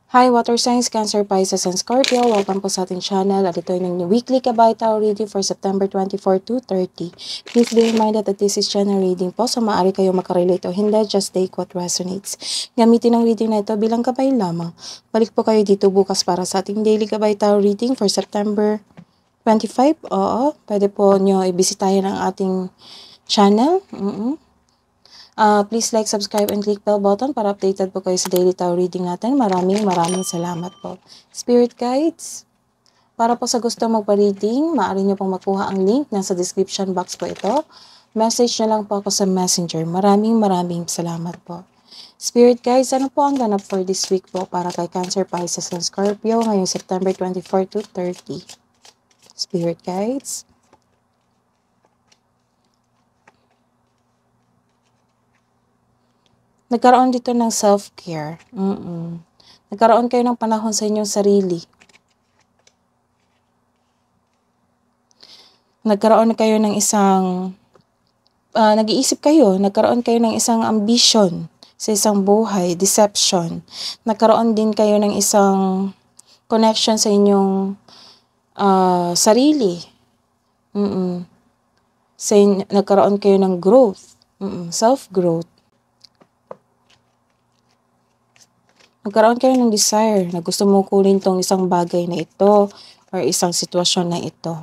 Hi, Water Signs, Cancer, Pisces, and Scorpio. Welcome po sa ating channel at ito yung weekly Kabay Tarot reading for September 24 to 30. Please be reminded that this is general reading po, so maaari kayo makarelate o hindi, just take what resonates. Gamitin ang reading na ito bilang kabay lamang. Balik po kayo dito bukas para sa ating daily Kabay Tarot reading for September 25. Oo, pwede po nyo ibisitahin ang ating channel. Please like, subscribe, and click bell button para updated po kayo sa daily tarot reading natin. Maraming salamat po. Spirit guides, para po sa gusto magpa-reading, maaari nyo pong makuha ang link. Nasa description box po ito. Message na lang po ako sa messenger. Maraming salamat po. Spirit guides, ano po ang ganap for this week po para kay Cancer, Pisces, and Scorpio ngayong September 24 to 30? Spirit guides. Nagkaroon dito ng self-care. Nagkaroon kayo ng panahon sa inyong sarili. Nagkaroon kayo ng isang, nag-iisip kayo, nagkaroon kayo ng isang ambition sa isang buhay, deception. Nagkaroon din kayo ng isang connection sa inyong sarili. Nagkaroon kayo ng growth, self-growth. Nagkaroon kayo ng desire na gusto mo kunin tong isang bagay na ito or isang sitwasyon na ito.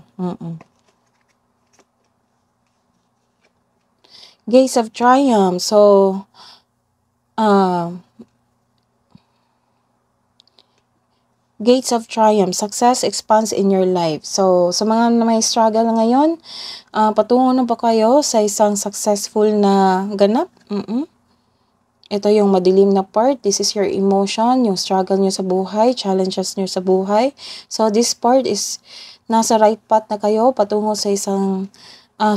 Gates of Triumph. So, Gates of Triumph. Success expands in your life. So, sa mga may struggle ngayon, patungo na ba kayo sa isang successful na ganap? Ito yung madilim na part. This is your emotion, yung struggle nyo sa buhay, challenges nyo sa buhay. So, this part is nasa right path na kayo patungo sa isang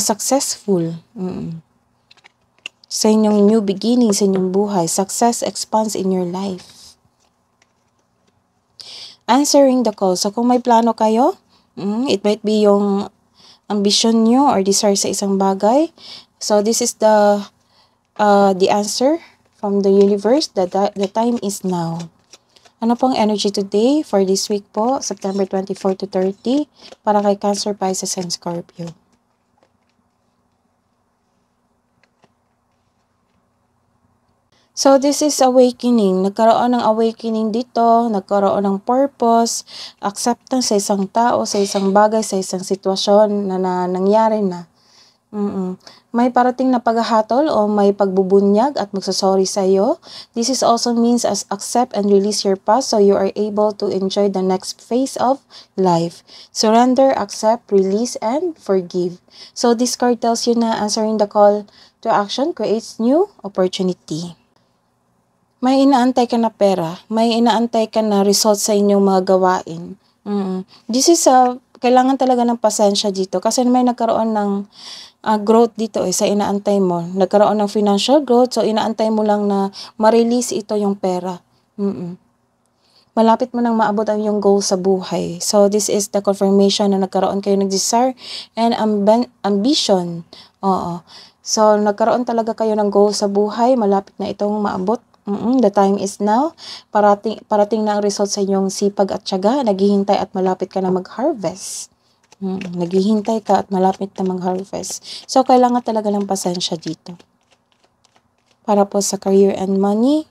successful. Sa inyong new beginning, sa inyong buhay. Success expands in your life. Answering the call. So, kung may plano kayo, it might be yung ambition nyo or desire sa isang bagay. So, this is the answer from the universe. The time is now. Ano pong energy today for this week po, September 24 to 30, para kay Cancer, Pisces, and Scorpio? So, this is awakening. Nagkaroon ng awakening dito, nagkaroon ng purpose, acceptance sa isang tao, sa isang bagay, sa isang sitwasyon na nangyari na. May parating na paghahatol o may pagbubunyag at magsasorry sa iyo. This is also means as accept and release your past so you are able to enjoy the next phase of life. Surrender, accept, release, and forgive. So this card tells you na answering the call to action creates new opportunity. May inaantay ka na pera, may inaantay ka na result sa inyong mga gawain. This is kailangan talaga ng pasensya dito kasi may nagkaroon ng growth dito sa inaantay mo. Nagkaroon ng financial growth, so inaantay mo lang na ma-release ito yung pera. Malapit mo nang maabot ang yung goal sa buhay. So this is the confirmation na nagkaroon kayo ng desire and ambition. So nagkaroon talaga kayo ng goal sa buhay, malapit na itong maabot. The time is now. Parating na ang result sa inyong sipag at tiyaga. Naghihintay at malapit ka na mag-harvest. Naghihintay ka at malapit na mag-harvest. So, kailangan talaga ng pasensya dito. Para po sa career and money.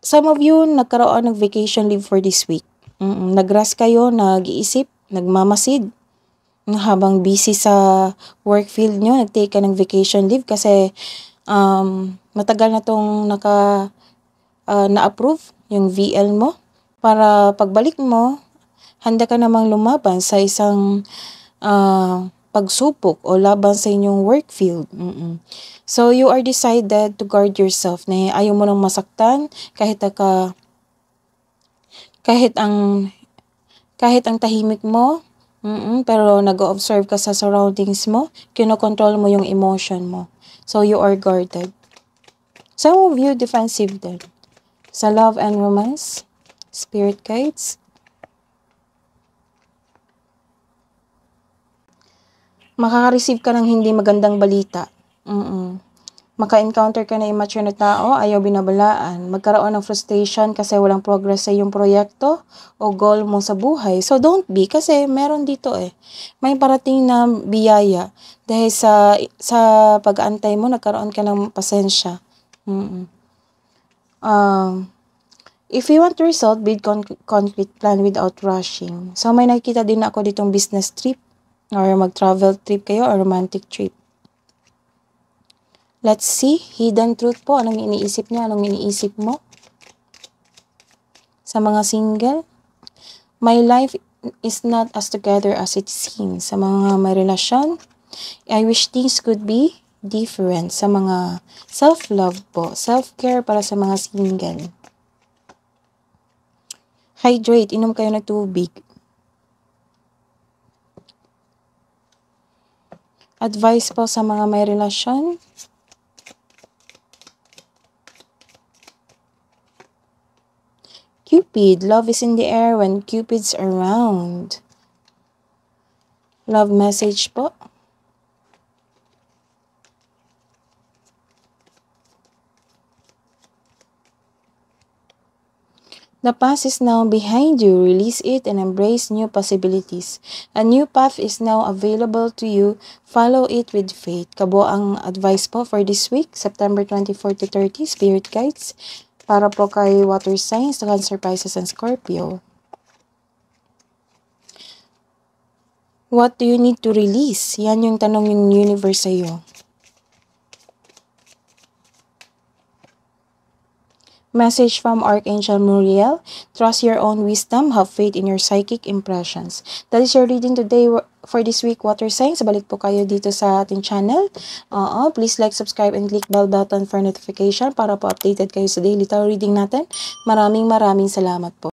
Some of you, nagkaroon ng vacation leave for this week. Nag-rest kayo, nag-iisip, nagmamasid. Habang busy sa work field nyo, nag-take ka ng vacation leave kasi matagal na itong na-approve yung VL mo. Para pagbalik mo, handa ka namang lumaban sa isang pagsupok o laban sa inyong work field. So, you are decided to guard yourself na ayaw mo nang masaktan kahit ang tahimik mo, pero nag-observe ka sa surroundings mo, kinokontrol mo yung emotion mo. So, you are guarded. Some of you defensive din. Sa love and romance, spirit guides. Makaka-receive ka ng hindi magandang balita. Maka-encounter ka na immature na tao, ayaw binabalaan. Magkaroon ng frustration kasi walang progress sa iyong proyekto o goal mo sa buhay. So, don't be kasi meron dito may parating na biyaya. Dahil sa pag-aantay mo, nagkaroon ka ng pasensya. If you want to result, build concrete plan without rushing. So, may nakikita din ako ditong business trip or mag-travel trip kayo or romantic trip. Let's see, hidden truth po. Anong iniisip niya? Anong iniisip mo? Sa mga single, my life is not as together as it seems. Sa mga may relasyon, I wish things could be different. Sa mga self-love po, self-care para sa mga single. Hydrate, inom kayo ng tubig. Advice po sa mga may relasyon. Cupid, love is in the air when Cupid's around. Love message po. The past is now behind you. Release it and embrace new possibilities. A new path is now available to you. Follow it with faith. Kabo ang advice po for this week, September 24 to 30, Spirit Guides. Para po kay water signs, Cancer, Pisces, and Scorpio. What do you need to release? Yan yung tanong ng universe sa iyo. Message from Archangel Muriel. Trust your own wisdom. Have faith in your psychic impressions. That is your reading today for this week, water signs. Balik po kayo dito sa ating channel. Please like, subscribe, and click bell button for notification para po updated kayo sa daily tarot reading natin. Maraming salamat po.